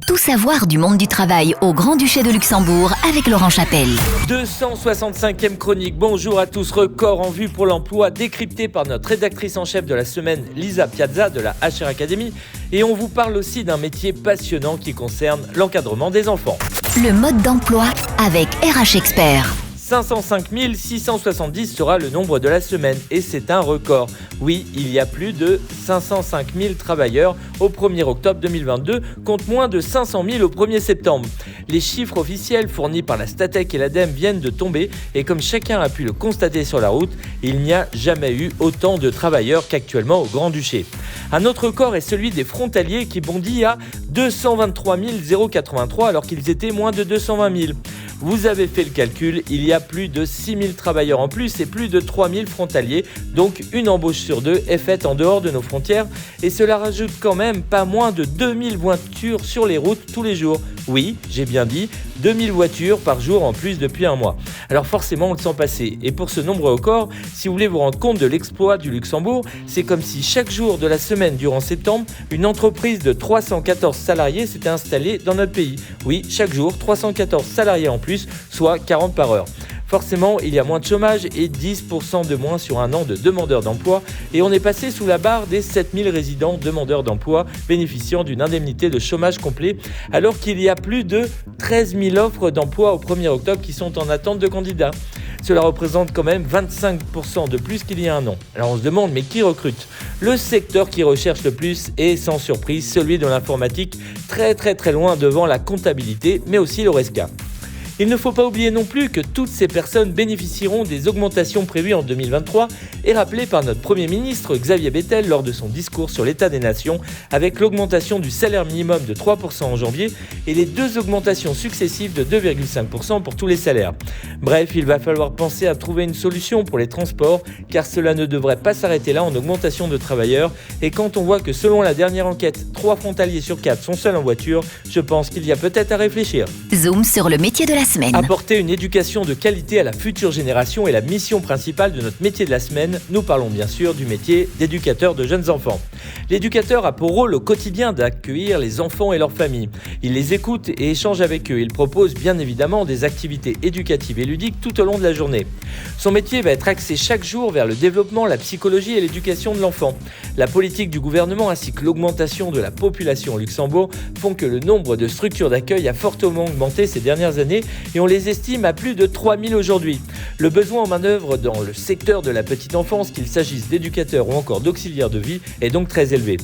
Tout savoir du monde du travail au Grand-Duché de Luxembourg avec Laurent Chapelle. 265e chronique. Bonjour à tous. Record en vue pour l'emploi décrypté par notre rédactrice en chef de la semaine, Lisa Piazza de la HR Academy. Et on vous parle aussi d'un métier passionnant qui concerne l'encadrement des enfants. Le mode d'emploi avec RH Expert. 505 670 sera le nombre de la semaine et c'est un record. Oui, il y a plus de 505 000 travailleurs au 1er octobre 2022 contre moins de 500 000 au 1er septembre. Les chiffres officiels fournis par la Statec et l'ADEME viennent de tomber et comme chacun a pu le constater sur la route, il n'y a jamais eu autant de travailleurs qu'actuellement au Grand-Duché. Un autre record est celui des frontaliers qui bondit à 223 083 alors qu'ils étaient moins de 220 000. Vous avez fait le calcul, il y a plus de 6 000 travailleurs en plus et plus de 3 000 frontaliers, donc une embauche sur deux est faite en dehors de nos frontières et cela rajoute quand même pas moins de 2000 voitures sur les routes tous les jours. Oui, j'ai bien dit, 2000 voitures par jour en plus depuis un mois. Alors forcément, on le sent passer. Et pour ce nombre record, si vous voulez vous rendre compte de l'exploit du Luxembourg, c'est comme si chaque jour de la semaine durant septembre, une entreprise de 314 salariés s'était installée dans notre pays. Oui, chaque jour, 314 salariés en plus, soit 40 par heure. Forcément, il y a moins de chômage et 10% de moins sur un an de demandeurs d'emploi et on est passé sous la barre des 7000 résidents demandeurs d'emploi bénéficiant d'une indemnité de chômage complet alors qu'il y a plus de 13 000 offres d'emploi au 1er octobre qui sont en attente de candidats. Cela représente quand même 25% de plus qu'il y a un an. Alors on se demande, mais qui recrute ? Le secteur qui recherche le plus est sans surprise celui de l'informatique, très loin devant la comptabilité mais aussi l'ORESCA. Il ne faut pas oublier non plus que toutes ces personnes bénéficieront des augmentations prévues en 2023 et rappelées par notre Premier ministre Xavier Bettel lors de son discours sur l'état des nations avec l'augmentation du salaire minimum de 3% en janvier et les deux augmentations successives de 2,5% pour tous les salaires. Bref, il va falloir penser à trouver une solution pour les transports car cela ne devrait pas s'arrêter là en augmentation de travailleurs et quand on voit que selon la dernière enquête, 3 frontaliers sur 4 sont seuls en voiture, je pense qu'il y a peut-être à réfléchir. Zoom sur le métier de la semaine. Apporter une éducation de qualité à la future génération est la mission principale de notre métier de la semaine. Nous parlons bien sûr du métier d'éducateur de jeunes enfants. L'éducateur a pour rôle au quotidien d'accueillir les enfants et leurs familles. Il les écoute et échange avec eux. Il propose bien évidemment des activités éducatives et ludiques tout au long de la journée. Son métier va être axé chaque jour vers le développement, la psychologie et l'éducation de l'enfant. La politique du gouvernement ainsi que l'augmentation de la population au Luxembourg font que le nombre de structures d'accueil a fortement augmenté ces dernières années et on les estime à plus de 3000 aujourd'hui. Le besoin en main-d'œuvre dans le secteur de la petite enfance, qu'il s'agisse d'éducateurs ou encore d'auxiliaires de vie, est donc très élevé.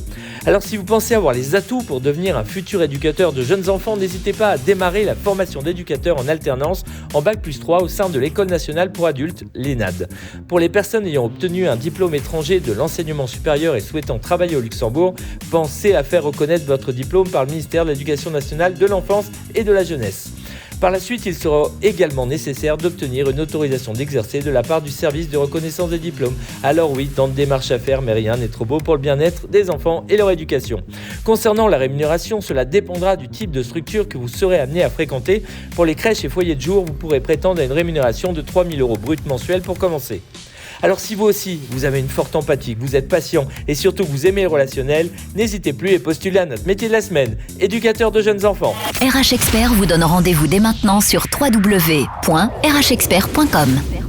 Alors si vous pensez avoir les atouts pour devenir un futur éducateur de jeunes enfants, n'hésitez pas à démarrer la formation d'éducateur en alternance en Bac+3 au sein de l'École nationale pour adultes, l'ENAD. Pour les personnes ayant obtenu un diplôme étranger de l'enseignement supérieur et souhaitant travailler au Luxembourg, pensez à faire reconnaître votre diplôme par le ministère de l'Éducation nationale, de l'enfance et de la jeunesse. Par la suite, il sera également nécessaire d'obtenir une autorisation d'exercer de la part du service de reconnaissance des diplômes. Alors oui, tant de démarches à faire, mais rien n'est trop beau pour le bien-être des enfants et leur éducation. Concernant la rémunération, cela dépendra du type de structure que vous serez amené à fréquenter. Pour les crèches et foyers de jour, vous pourrez prétendre à une rémunération de 3 000 € brut mensuels pour commencer. Alors si vous aussi, vous avez une forte empathie, que vous êtes patient et surtout que vous aimez le relationnel, n'hésitez plus et postulez à notre métier de la semaine, éducateur de jeunes enfants. RH Expert vous donne rendez-vous dès maintenant sur www.rhexpert.com.